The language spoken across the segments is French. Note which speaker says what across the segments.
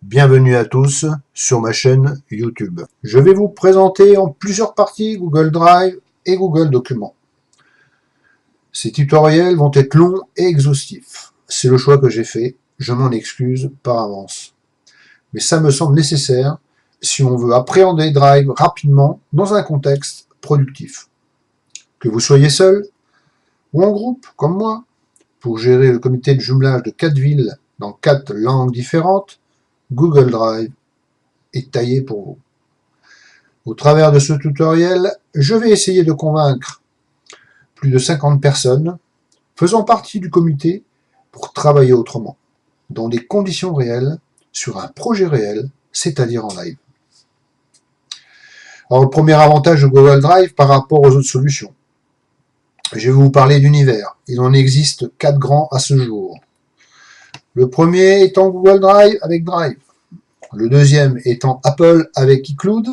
Speaker 1: Bienvenue à tous sur ma chaîne YouTube. Je vais vous présenter en plusieurs parties Google Drive et Google Documents. Ces tutoriels vont être longs et exhaustifs. C'est le choix que j'ai fait, je m'en excuse par avance. Mais ça me semble nécessaire si on veut appréhender Drive rapidement dans un contexte productif. Que vous soyez seul ou en groupe, comme moi, pour gérer le comité de jumelage de 4 villes dans 4 langues différentes, Google Drive est taillé pour vous. Au travers de ce tutoriel, je vais essayer de convaincre plus de 50 personnes faisant partie du comité pour travailler autrement, dans des conditions réelles, sur un projet réel, c'est-à-dire en live. Alors, le premier avantage de Google Drive par rapport aux autres solutions. Je vais vous parler d'univers. Il en existe 4 grands à ce jour. Le premier étant Google Drive avec Drive. Le deuxième étant Apple avec iCloud.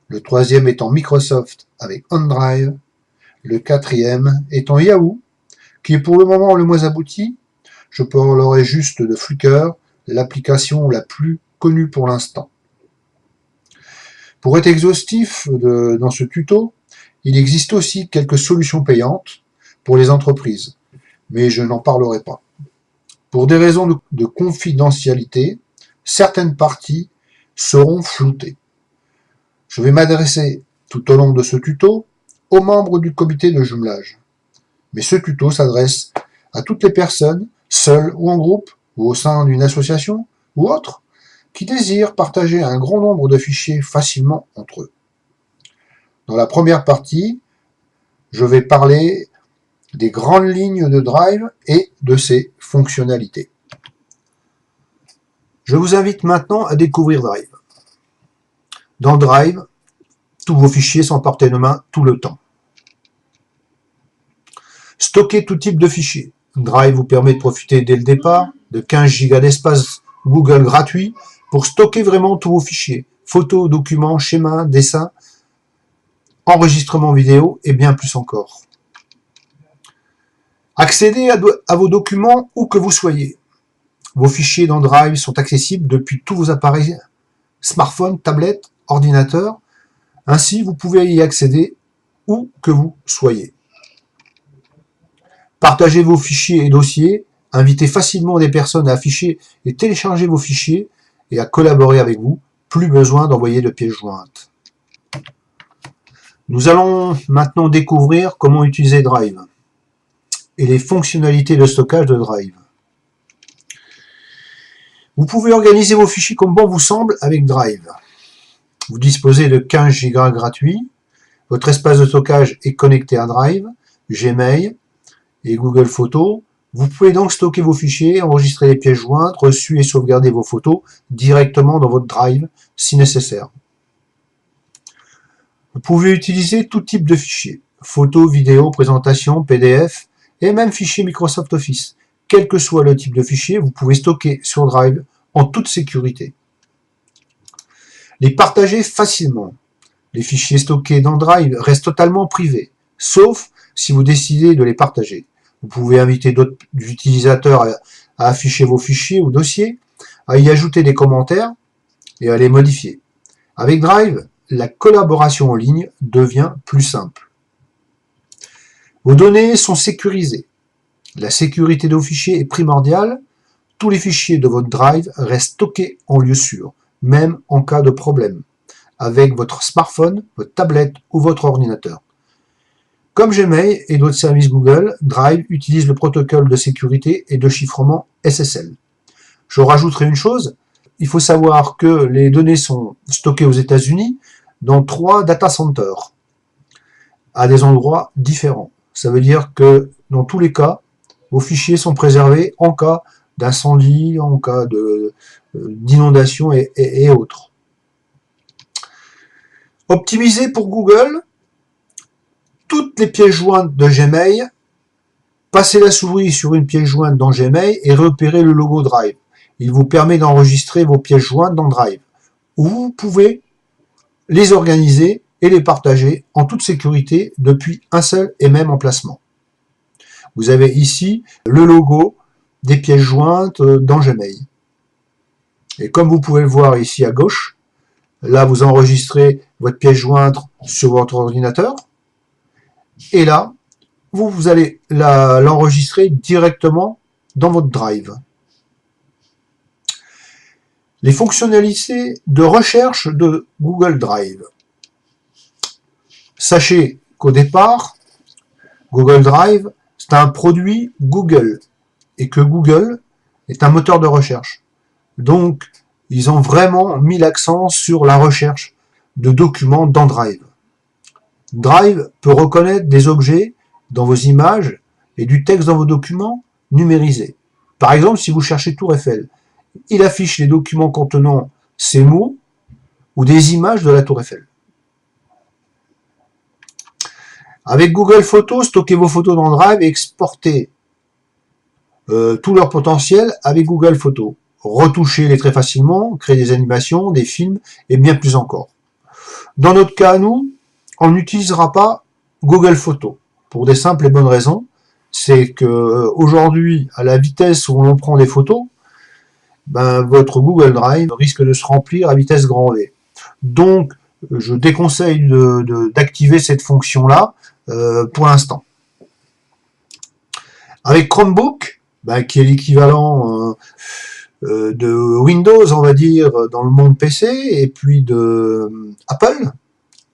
Speaker 1: Le troisième étant Microsoft avec OneDrive. Le quatrième étant Yahoo, qui est pour le moment le moins abouti. Je parlerai juste de Flickr, l'application la plus connue pour l'instant. Pour être exhaustif dans ce tuto, il existe aussi quelques solutions payantes pour les entreprises, mais je n'en parlerai pas. Pour des raisons de confidentialité, certaines parties seront floutées. Je vais m'adresser tout au long de ce tuto aux membres du comité de jumelage. Mais ce tuto s'adresse à toutes les personnes, seules ou en groupe, ou au sein d'une association ou autre, qui désirent partager un grand nombre de fichiers facilement entre eux. Dans la première partie, je vais parler des grandes lignes de Drive et de ses fonctionnalités. Je vous invite maintenant à découvrir Drive. Dans Drive, tous vos fichiers sont à portée de main tout le temps. Stocker tout type de fichiers. Drive vous permet de profiter dès le départ de 15 Go d'espace Google gratuit pour stocker vraiment tous vos fichiers. Photos, documents, schémas, dessins, enregistrements vidéo et bien plus encore. Accédez à vos documents où que vous soyez. Vos fichiers dans Drive sont accessibles depuis tous vos appareils, smartphones, tablettes, ordinateurs. Ainsi, vous pouvez y accéder où que vous soyez. Partagez vos fichiers et dossiers, invitez facilement des personnes à afficher et télécharger vos fichiers et à collaborer avec vous. Plus besoin d'envoyer de pièces jointes. Nous allons maintenant découvrir comment utiliser Drive et les fonctionnalités de stockage de Drive. Vous pouvez organiser vos fichiers comme bon vous semble avec Drive. Vous disposez de 15 Go gratuits. Votre espace de stockage est connecté à Drive, Gmail et Google Photos. Vous pouvez donc stocker vos fichiers, enregistrer les pièces jointes, reçues et sauvegarder vos photos directement dans votre Drive si nécessaire. Vous pouvez utiliser tout type de fichiers, photos, vidéos, présentations, PDF et même fichiers Microsoft Office. Quel que soit le type de fichier, vous pouvez stocker sur Drive en toute sécurité. Les partager facilement. Les fichiers stockés dans Drive restent totalement privés, sauf si vous décidez de les partager. Vous pouvez inviter d'autres utilisateurs à afficher vos fichiers ou dossiers, à y ajouter des commentaires et à les modifier. Avec Drive, la collaboration en ligne devient plus simple. Vos données sont sécurisées. La sécurité de vos fichiers est primordiale. Tous les fichiers de votre Drive restent stockés en lieu sûr, même en cas de problème, avec votre smartphone, votre tablette ou votre ordinateur. Comme Gmail et d'autres services Google, Drive utilise le protocole de sécurité et de chiffrement SSL. Je rajouterai une chose, il faut savoir que les données sont stockées aux États-Unis dans 3 data centers, à des endroits différents. Ça veut dire que dans tous les cas, vos fichiers sont préservés en cas d'incendie, en cas d'inondation et autres. Optimisé pour Google, toutes les pièces jointes de Gmail, passez la souris sur une pièce jointe dans Gmail et repérez le logo Drive. Il vous permet d'enregistrer vos pièces jointes dans Drive, où vous pouvez les organiser et les partager en toute sécurité depuis un seul et même emplacement. Vous avez ici le logo des pièces jointes dans Gmail. Et comme vous pouvez le voir ici à gauche, là vous enregistrez votre pièce jointe sur votre ordinateur. Et là, vous allez l'enregistrer directement dans votre Drive. Les fonctionnalités de recherche de Google Drive. Sachez qu'au départ, Google Drive, c'est un produit Google et que Google est un moteur de recherche. Donc, ils ont vraiment mis l'accent sur la recherche de documents dans Drive. Drive peut reconnaître des objets dans vos images et du texte dans vos documents numérisés. Par exemple, si vous cherchez Tour Eiffel, il affiche les documents contenant ces mots ou des images de la Tour Eiffel. Avec Google Photos, stockez vos photos dans Drive et exportez tout leur potentiel avec Google Photos. Retouchez-les très facilement, créez des animations, des films et bien plus encore. Dans notre cas, nous, on n'utilisera pas Google Photos pour des simples et bonnes raisons. C'est que aujourd'hui, à la vitesse où l'on prend des photos, votre Google Drive risque de se remplir à vitesse grand V. Donc, je déconseille d'activer cette fonction-là pour l'instant. Avec Chromebook, qui est l'équivalent de Windows, on va dire, dans le monde PC, et puis de Apple,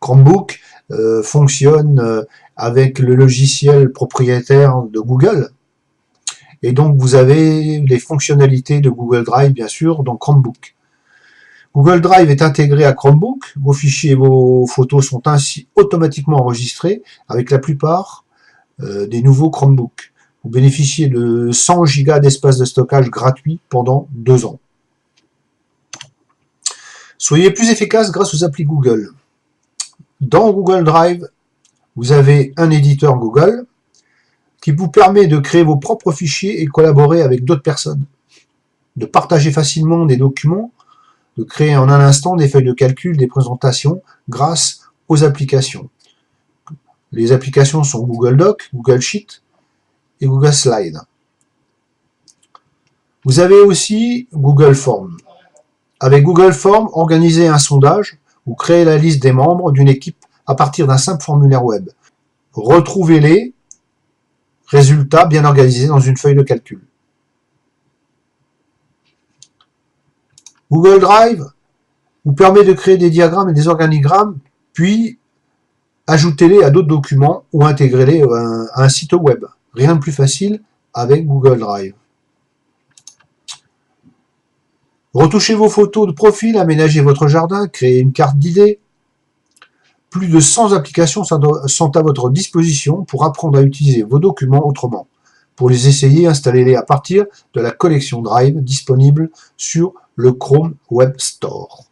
Speaker 1: Chromebook fonctionne avec le logiciel propriétaire de Google. Et donc, vous avez les fonctionnalités de Google Drive, bien sûr, dans Chromebook. Google Drive est intégré à Chromebook. Vos fichiers et vos photos sont ainsi automatiquement enregistrés avec la plupart des nouveaux Chromebooks. Vous bénéficiez de 100 Go d'espace de stockage gratuit pendant 2 ans. Soyez plus efficace grâce aux applis Google. Dans Google Drive, vous avez un éditeur Google qui vous permet de créer vos propres fichiers et collaborer avec d'autres personnes, de partager facilement des documents, de créer en un instant des feuilles de calcul, des présentations grâce aux applications. Les applications sont Google Docs, Google Sheets et Google Slides. Vous avez aussi Google Forms. Avec Google Forms, organisez un sondage ou créez la liste des membres d'une équipe à partir d'un simple formulaire web. Retrouvez-les résultats bien organisés dans une feuille de calcul. Google Drive vous permet de créer des diagrammes et des organigrammes, puis ajoutez-les à d'autres documents ou intégrez-les à un site web. Rien de plus facile avec Google Drive. Retouchez vos photos de profil, aménagez votre jardin, créez une carte d'idées. Plus de 100 applications sont à votre disposition pour apprendre à utiliser vos documents autrement. Pour les essayer, installez-les à partir de la collection Drive disponible sur le Chrome Web Store.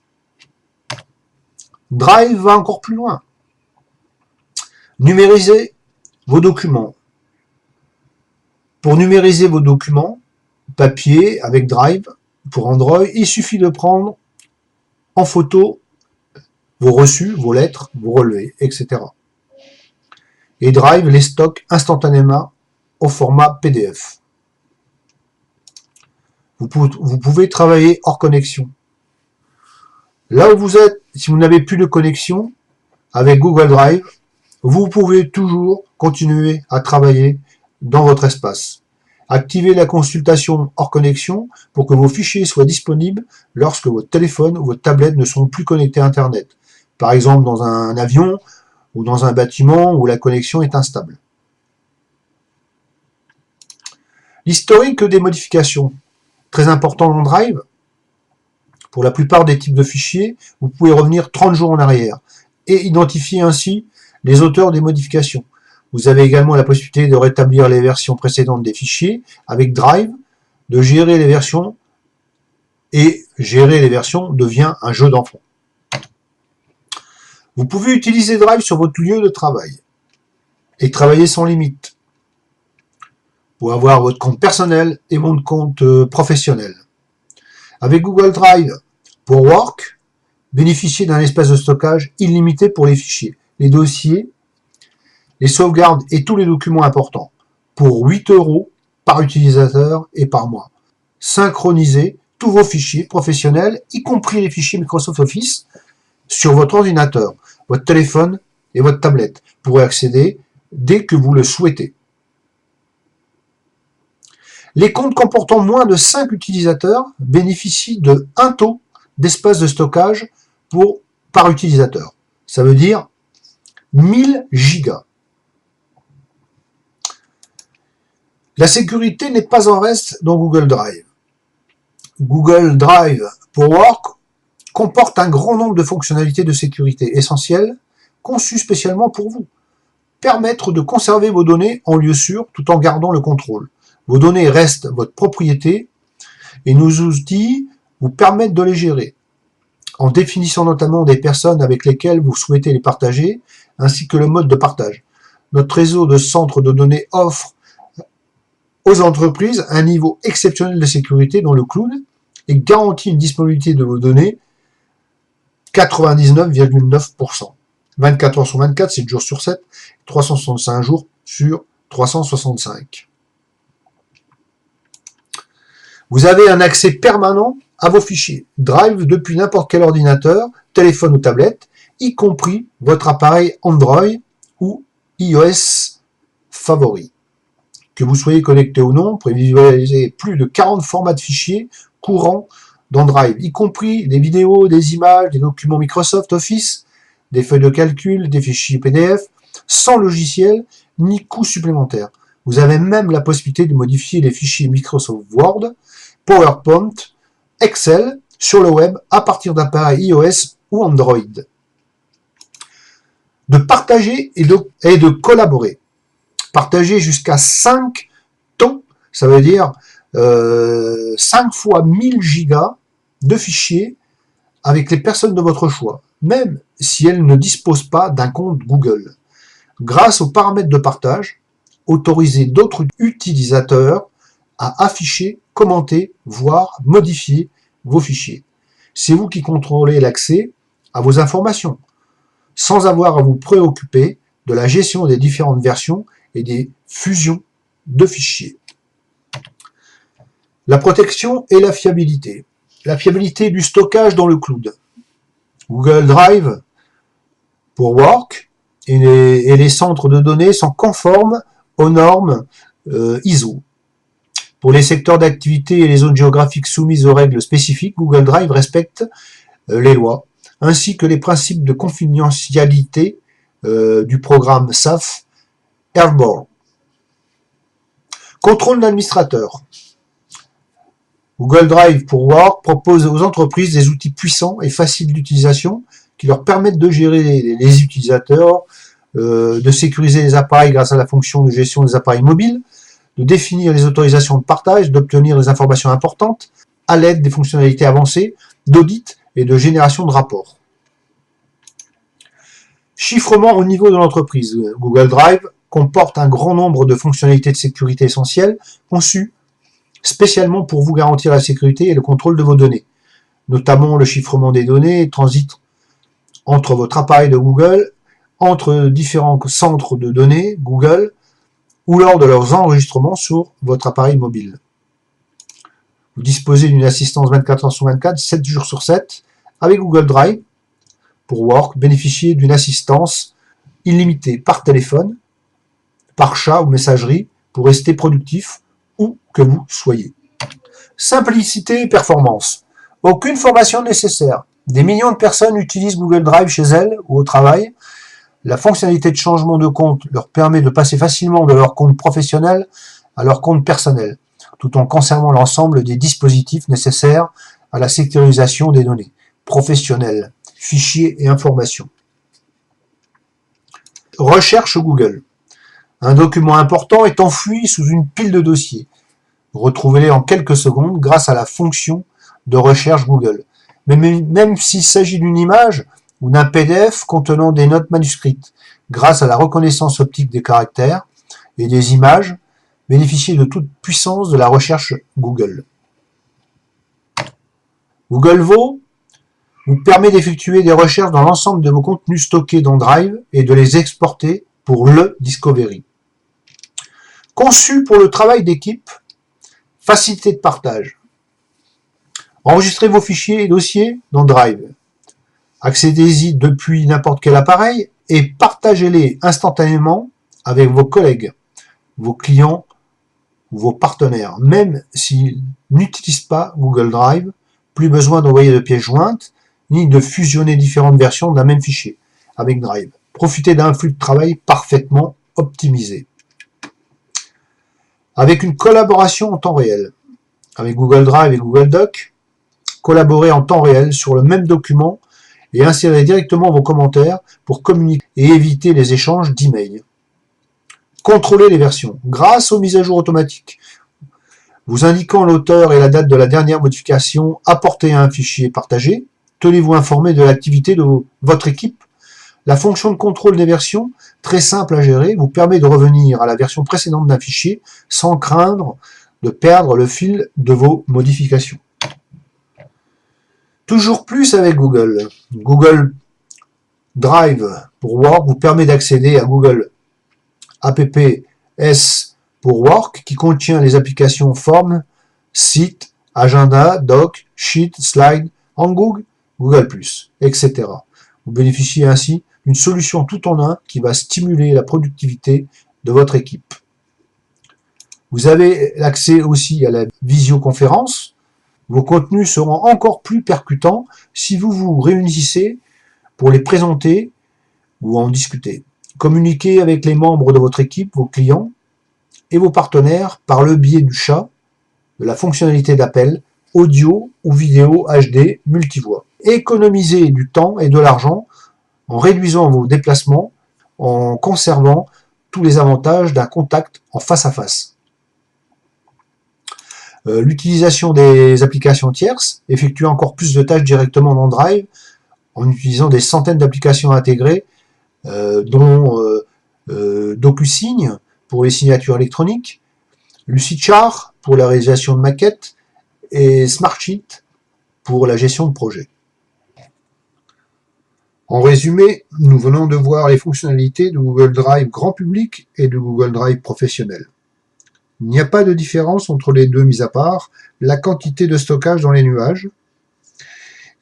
Speaker 1: Drive va encore plus loin. Numérisez vos documents. Pour numériser vos documents, papier avec Drive, pour Android, il suffit de prendre en photo vos reçus, vos lettres, vos relevés, etc. Et Drive les stocke instantanément au format PDF. Vous pouvez travailler hors connexion. Là où vous êtes, si vous n'avez plus de connexion, avec Google Drive, vous pouvez toujours continuer à travailler dans votre espace. Activez la consultation hors connexion pour que vos fichiers soient disponibles lorsque votre téléphone ou votre tablette ne sont plus connectés à Internet. Par exemple dans un avion ou dans un bâtiment où la connexion est instable. L'historique des modifications. Très important dans Drive. Pour la plupart des types de fichiers, vous pouvez revenir 30 jours en arrière et identifier ainsi les auteurs des modifications. Vous avez également la possibilité de rétablir les versions précédentes des fichiers avec Drive, de gérer les versions, et gérer les versions devient un jeu d'enfant. Vous pouvez utiliser Drive sur votre lieu de travail et travailler sans limite pour avoir votre compte personnel et votre compte professionnel. Avec Google Drive pour Work, bénéficiez d'un espace de stockage illimité pour les fichiers, les dossiers, les sauvegardes et tous les documents importants pour 8 € par utilisateur et par mois. Synchronisez tous vos fichiers professionnels, y compris les fichiers Microsoft Office, sur votre ordinateur, votre téléphone et votre tablette. Vous pourrez accéder dès que vous le souhaitez. Les comptes comportant moins de 5 utilisateurs bénéficient de 1 taux d'espace de stockage par utilisateur. Ça veut dire 1000 gigas. La sécurité n'est pas en reste dans Google Drive. Google Drive pour Work comporte un grand nombre de fonctionnalités de sécurité essentielles conçues spécialement pour vous. Permettre de conserver vos données en lieu sûr tout en gardant le contrôle. Vos données restent votre propriété et nos outils vous permettent de les gérer, en définissant notamment des personnes avec lesquelles vous souhaitez les partager, ainsi que le mode de partage. Notre réseau de centres de données offre aux entreprises un niveau exceptionnel de sécurité dans le cloud et garantit une disponibilité de vos données 99,9%. 24 heures sur 24, 7 jours sur 7, 365 jours sur 365. Vous avez un accès permanent à vos fichiers Drive depuis n'importe quel ordinateur, téléphone ou tablette, y compris votre appareil Android ou iOS favori. Que vous soyez connecté ou non, vous pouvez visualiser plus de 40 formats de fichiers courants dans Drive, y compris des vidéos, des images, des documents Microsoft Office, des feuilles de calcul, des fichiers PDF, sans logiciel ni coût supplémentaire. Vous avez même la possibilité de modifier les fichiers Microsoft Word, PowerPoint, Excel sur le web à partir d'appareils iOS ou Android. De partager et de collaborer. Partager jusqu'à 5 tons, ça veut dire 5 fois 1000 gigas de fichiers avec les personnes de votre choix, même si elles ne disposent pas d'un compte Google. Grâce aux paramètres de partage, autorisez d'autres utilisateurs à afficher, commenter, voir, modifier vos fichiers. C'est vous qui contrôlez l'accès à vos informations, sans avoir à vous préoccuper de la gestion des différentes versions et des fusions de fichiers. La protection et la fiabilité. La fiabilité du stockage dans le cloud. Google Drive pour Work et les centres de données sont conformes aux normes ISO. Pour les secteurs d'activité et les zones géographiques soumises aux règles spécifiques, Google Drive respecte les lois, ainsi que les principes de confidentialité du programme SAF Airborne. Contrôle d'administrateur. Google Drive pour Work propose aux entreprises des outils puissants et faciles d'utilisation qui leur permettent de gérer les utilisateurs, de sécuriser les appareils grâce à la fonction de gestion des appareils mobiles, de définir les autorisations de partage, d'obtenir des informations importantes à l'aide des fonctionnalités avancées d'audit et de génération de rapports. Chiffrement au niveau de l'entreprise. Google Drive comporte un grand nombre de fonctionnalités de sécurité essentielles conçues spécialement pour vous garantir la sécurité et le contrôle de vos données, notamment le chiffrement des données, transit entre votre appareil de Google, entre différents centres de données Google, ou lors de leurs enregistrements sur votre appareil mobile. Vous disposez d'une assistance 24 heures sur 24, 7 jours sur 7, avec Google Drive pour Work, bénéficiez d'une assistance illimitée par téléphone, par chat ou messagerie, pour rester productif où que vous soyez. Simplicité et performance. Aucune formation nécessaire. Des millions de personnes utilisent Google Drive chez elles ou au travail. La fonctionnalité de changement de compte leur permet de passer facilement de leur compte professionnel à leur compte personnel, tout en conservant l'ensemble des dispositifs nécessaires à la sécurisation des données professionnelles, fichiers et informations. Recherche Google. Un document important est enfoui sous une pile de dossiers. Retrouvez-les en quelques secondes grâce à la fonction de recherche Google. Mais même s'il s'agit d'une image ou d'un PDF contenant des notes manuscrites, grâce à la reconnaissance optique des caractères et des images, bénéficiez de toute puissance de la recherche Google. Google Vo vous permet d'effectuer des recherches dans l'ensemble de vos contenus stockés dans Drive et de les exporter pour le Discovery. Conçu pour le travail d'équipe, facilité de partage. Enregistrez vos fichiers et dossiers dans Drive. Accédez-y depuis n'importe quel appareil et partagez-les instantanément avec vos collègues, vos clients ou vos partenaires. Même s'ils n'utilisent pas Google Drive, plus besoin d'envoyer de pièces jointes ni de fusionner différentes versions d'un même fichier avec Drive. Profitez d'un flux de travail parfaitement optimisé. Avec une collaboration en temps réel, avec Google Drive et Google Doc, collaborez en temps réel sur le même document et insérez directement vos commentaires pour communiquer et éviter les échanges d'emails. Contrôlez les versions grâce aux mises à jour automatiques. Vous indiquant l'auteur et la date de la dernière modification apportée à un fichier partagé, tenez-vous informé de l'activité de votre équipe. La fonction de contrôle des versions, très simple à gérer, vous permet de revenir à la version précédente d'un fichier sans craindre de perdre le fil de vos modifications. Toujours plus avec Google. Google Drive pour Work vous permet d'accéder à Google Apps pour Work qui contient les applications Forms, Sites, Agenda, Doc, Sheet, Slide, Hangook, Google+, etc. Vous bénéficiez ainsi d'une solution tout en un qui va stimuler la productivité de votre équipe. Vous avez accès aussi à la visioconférence. Vos contenus seront encore plus percutants si vous vous réunissez pour les présenter ou en discuter. Communiquez avec les membres de votre équipe, vos clients et vos partenaires par le biais du chat, de la fonctionnalité d'appel, audio ou vidéo HD multivoix. Économisez du temps et de l'argent en réduisant vos déplacements, en conservant tous les avantages d'un contact en face à face. L'utilisation des applications tierces, effectuer encore plus de tâches directement dans Drive, en utilisant des centaines d'applications intégrées, dont DocuSign pour les signatures électroniques, Lucidchart pour la réalisation de maquettes et Smartsheet pour la gestion de projet. En résumé, nous venons de voir les fonctionnalités de Google Drive grand public et de Google Drive professionnel. Il n'y a pas de différence entre les deux, mis à part la quantité de stockage dans les nuages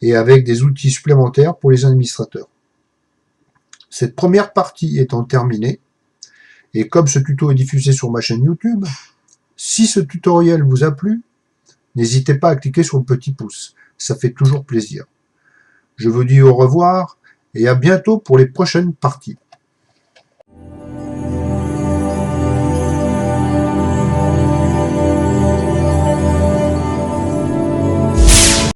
Speaker 1: et avec des outils supplémentaires pour les administrateurs. Cette première partie étant terminée, et comme ce tuto est diffusé sur ma chaîne YouTube, si ce tutoriel vous a plu, n'hésitez pas à cliquer sur le petit pouce, ça fait toujours plaisir. Je vous dis au revoir et à bientôt pour les prochaines parties.